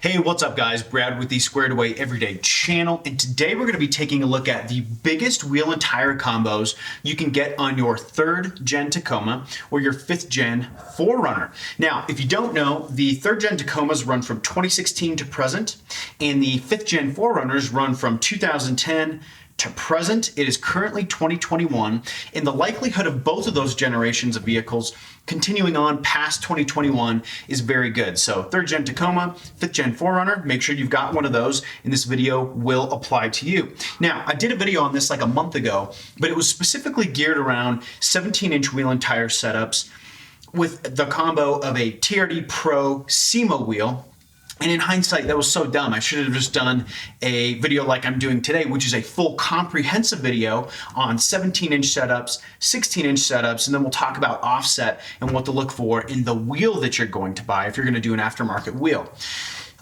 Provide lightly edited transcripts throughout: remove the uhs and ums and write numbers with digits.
Hey, what's up guys? Brad with the Squared Away Everyday channel, and today we're going to be taking a look at the biggest wheel and tire combos you can get on your 3rd gen Tacoma or your 5th gen 4Runner. Now, if you don't know, the 3rd gen Tacomas run from 2016 to present, and the 5th gen 4Runners run from 2010 to present. It is currently 2021, and the likelihood of both of those generations of vehicles continuing on past 2021 is very good. So 3rd gen Tacoma, 5th gen 4Runner, make sure you've got one of those, and this video will apply to you. Now, I did a video on this like a month ago, but it was specifically geared around 17-inch wheel and tire setups with the combo of a TRD Pro SEMA wheel. And in hindsight, that was so dumb. I should have just done a video like I'm doing today, which is a full comprehensive video on 17-inch setups, 16-inch setups, and then we'll talk about offset and what to look for in the wheel that you're going to buy if you're going to do an aftermarket wheel.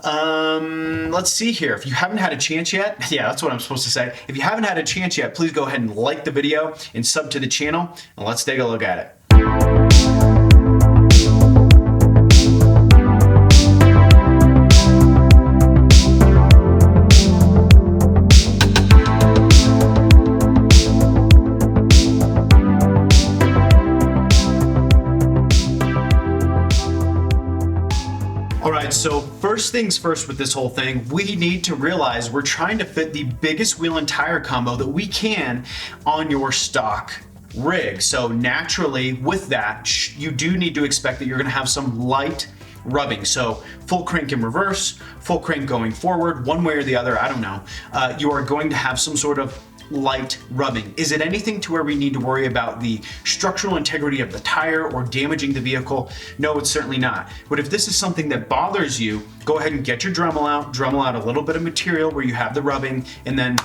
Let's see here. If you haven't had a chance yet, yeah, that's what I'm supposed to say. If you haven't had a chance yet, please go ahead and like the video and sub to the channel, and let's take a look at it. So first things first with this whole thing, we need to realize we're trying to fit the biggest wheel and tire combo that we can on your stock rig. So naturally with that, you do need to expect that you're gonna have some light rubbing. So full crank in reverse, full crank going forward, one way or the other, I don't know. You are going to have some sort of light rubbing. Is it anything to where we need to worry about the structural integrity of the tire or damaging the vehicle? No, it's certainly not. But if this is something that bothers you, go ahead and get your Dremel out a little bit of material where you have the rubbing, and then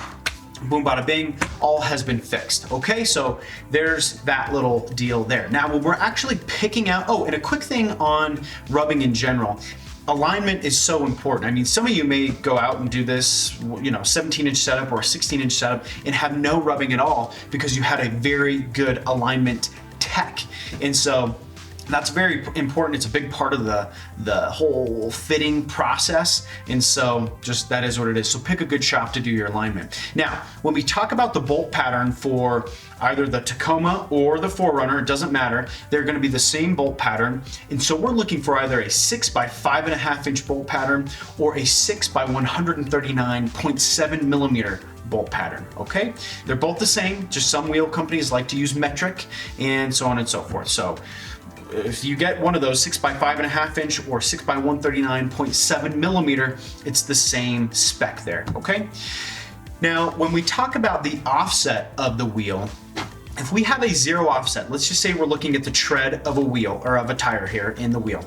boom, bada bing, all has been fixed. Okay, so there's that little deal there. Now, when we're actually picking out, oh, and a quick thing on rubbing in general, alignment is so important. I mean, some of you may go out and do this, 17-inch setup or a 16-inch setup and have no rubbing at all because you had a very good alignment tech. And so that's very important. It's a big part of the whole fitting process. And so just that is what it is. So pick a good shop to do your alignment. Now, when we talk about the bolt pattern for either the Tacoma or the 4Runner, it doesn't matter. They're gonna be the same bolt pattern. And so we're looking for either a 6 by 5.5 inch bolt pattern or a 6 by 139.7 millimeter bolt pattern, okay? They're both the same, just some wheel companies like to use metric and so on and so forth. So if you get one of those 6 by 5.5 inch or 6 by 139.7 millimeter, it's the same spec there, okay? Now, when we talk about the offset of the wheel, if we have a 0 offset, let's just say we're looking at the tread of a wheel or of a tire here in the wheel.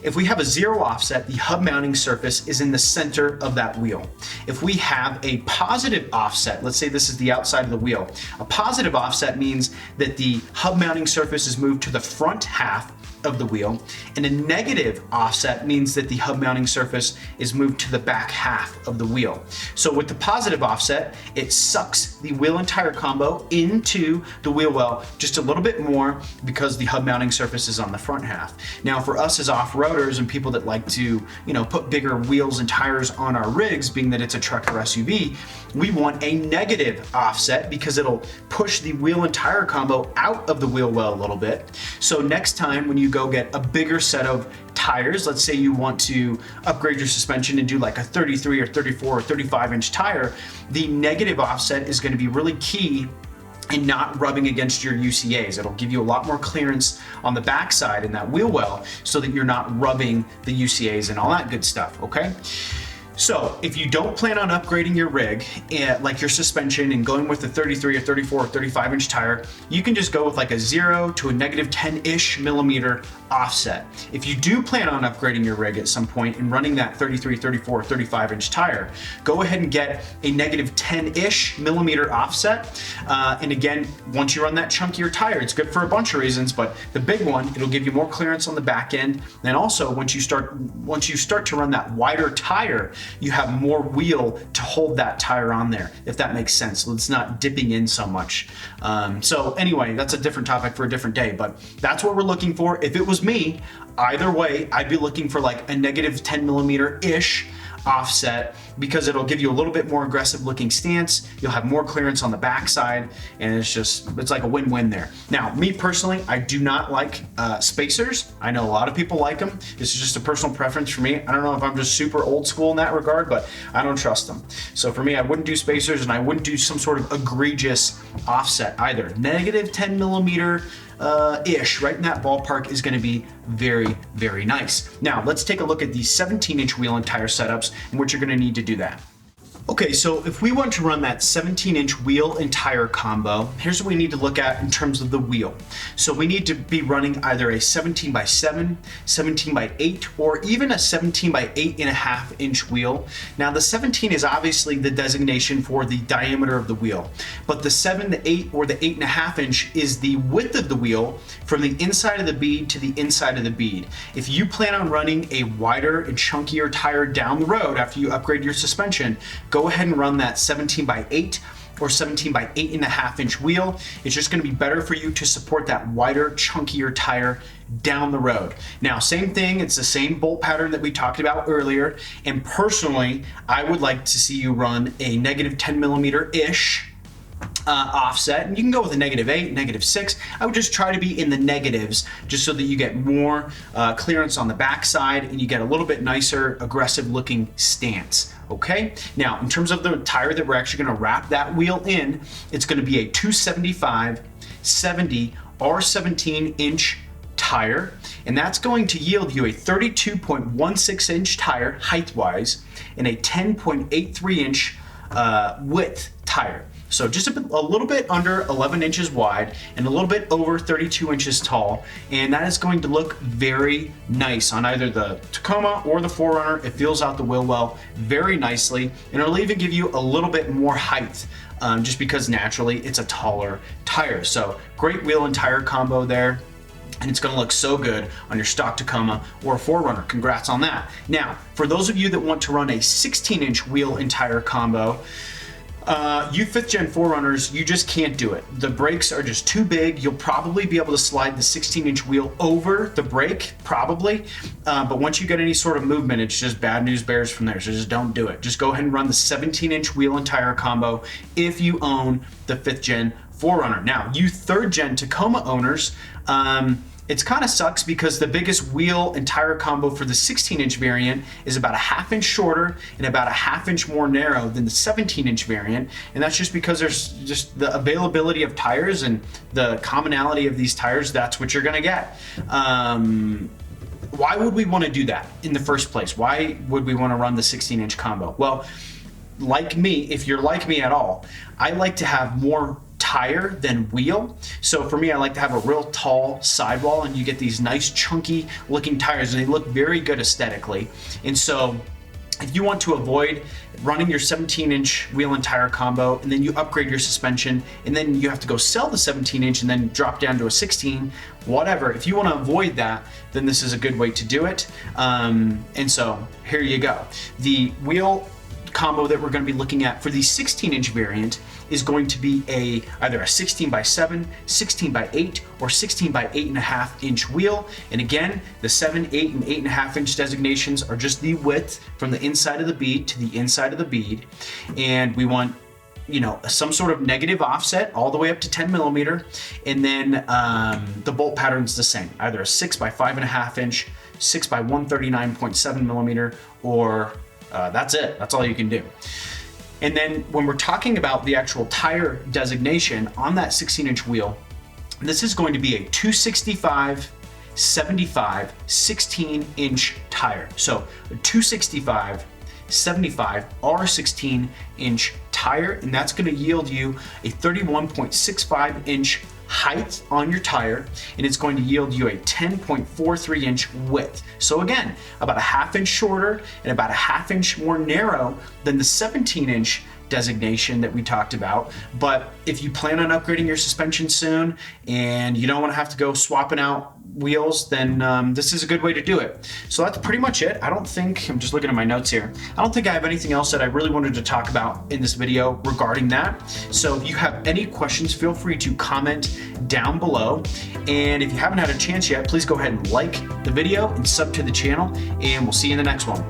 If we have a 0 offset, the hub mounting surface is in the center of that wheel. If we have a positive offset, let's say this is the outside of the wheel, a positive offset means that the hub mounting surface is moved to the front half of the wheel, and a negative offset means that the hub mounting surface is moved to the back half of the wheel. So with the positive offset, it sucks the wheel and tire combo into the wheel well just a little bit more because the hub mounting surface is on the front half. Now for us as off-roaders and people that like to, put bigger wheels and tires on our rigs, being that it's a truck or SUV, we want a negative offset because it'll push the wheel and tire combo out of the wheel well a little bit. So next time when you go get a bigger set of tires, let's say you want to upgrade your suspension and do like a 33 or 34 or 35 inch tire, the negative offset is going to be really key in not rubbing against your UCAs. It'll give you a lot more clearance on the backside in that wheel well so that you're not rubbing the UCAs and all that good stuff, okay? So if you don't plan on upgrading your rig, like your suspension, and going with a 33 or 34 or 35 inch tire, you can just go with like a 0 to a negative 10-ish millimeter offset. If you do plan on upgrading your rig at some point and running that 33, 34, or 35 inch tire, go ahead and get a negative 10-ish millimeter offset. And again, once you run that chunkier tire, it's good for a bunch of reasons, but the big one, it'll give you more clearance on the back end. And also, once you start to run that wider tire, you have more wheel to hold that tire on there, if that makes sense. So it's not dipping in so much. So anyway, that's a different topic for a different day, but that's what we're looking for. If it was me, either way, I'd be looking for like a negative 10 millimeter-ish offset because it'll give you a little bit more aggressive looking stance. You'll have more clearance on the backside, and it's like a win-win there. Now, me personally, I do not like spacers. I know a lot of people like them. This is just a personal preference for me. I don't know if I'm just super old school in that regard, but I don't trust them. So for me, I wouldn't do spacers, and I wouldn't do some sort of egregious offset either. Negative 10 millimeter ish, right in that ballpark, is going to be very, very nice. Now let's take a look at these 17-inch wheel and tire setups and what you're going to need to do that. Okay, so if we want to run that 17-inch wheel and tire combo, here's what we need to look at in terms of the wheel. So we need to be running either a 17x7, 17x8, or even a 17x8.5 inch wheel. Now the 17 is obviously the designation for the diameter of the wheel, but the 7, the 8, or the 8.5 inch is the width of the wheel from the inside of the bead to the inside of the bead. If you plan on running a wider and chunkier tire down the road after you upgrade your suspension, go ahead and run that 17x8 or 17x8.5 inch wheel. It's just going to be better for you to support that wider, chunkier tire down the road. Now, same thing, it's the same bolt pattern that we talked about earlier, and personally, I would like to see you run a negative 10 millimeter-ish offset, and you can go with a -8, -6. I would just try to be in the negatives just so that you get more clearance on the backside and you get a little bit nicer, aggressive looking stance. Okay, now in terms of the tire that we're actually going to wrap that wheel in, it's going to be a 275, 70, or 17-inch tire, and that's going to yield you a 32.16 inch tire height-wise and a 10.83 inch width tire. So just a little bit under 11 inches wide and a little bit over 32 inches tall. And that is going to look very nice on either the Tacoma or the 4Runner. It fills out the wheel well very nicely. And it'll even give you a little bit more height just because naturally it's a taller tire. So great wheel and tire combo there. And it's going to look so good on your stock Tacoma or a 4Runner. Congrats on that. Now, for those of you that want to run a 16-inch wheel and tire combo, you 5th gen 4Runners, you just can't do it. The brakes are just too big. You'll probably be able to slide the 16-inch wheel over the brake, probably. But once you get any sort of movement, it's just bad news bears from there. So just don't do it. Just go ahead and run the 17-inch wheel and tire combo if you own the 5th gen 4Runner. Now, you 3rd gen Tacoma owners, it kind of sucks because the biggest wheel and tire combo for the 16-inch variant is about a 1/2 inch shorter and about a 1/2 inch more narrow than the 17-inch variant. And that's just because there's just the availability of tires and the commonality of these tires, that's what you're gonna get. Why would we want to do that in the first place? Why would we want to run the 16-inch combo? Well, like me, if you're like me at all, I like to have more tire than wheel. So for me, I like to have a real tall sidewall, and you get these nice chunky looking tires, and they look very good aesthetically. And so if you want to avoid running your 17-inch wheel and tire combo, and then you upgrade your suspension, and then you have to go sell the 17-inch and then drop down to a 16, whatever. If you want to avoid that, then this is a good way to do it. And so here you go. The wheel combo that we're going to be looking at for the 16-inch variant is going to be either a 16x7, 16x8, or 16x8.5 inch wheel. And again, the 7, 8, and 8.5 inch designations are just the width from the inside of the bead to the inside of the bead. And we want, you know, some sort of negative offset all the way up to 10 millimeter. And then the bolt pattern's the same, either a 6x5.5 inch, 6x139.7 millimeter, or that's it. That's all you can do. And then when we're talking about the actual tire designation on that 16-inch wheel, this is going to be a 265, 75, 16-inch tire. So a 265, 75, or 16-inch tire, and that's going to yield you a 31.65 inch height on your tire, and it's going to yield you a 10.43 inch width. So again, about a 1/2 inch shorter and about a 1/2 inch more narrow than the 17-inch designation that we talked about. But if you plan on upgrading your suspension soon and you don't want to have to go swapping out wheels, then this is a good way to do it. So that's pretty much it. I don't think, I'm just looking at my notes here, I don't think I have anything else that I really wanted to talk about in this video regarding that. So if you have any questions, feel free to comment down below. And if you haven't had a chance yet, please go ahead and like the video and sub to the channel, and we'll see you in the next one.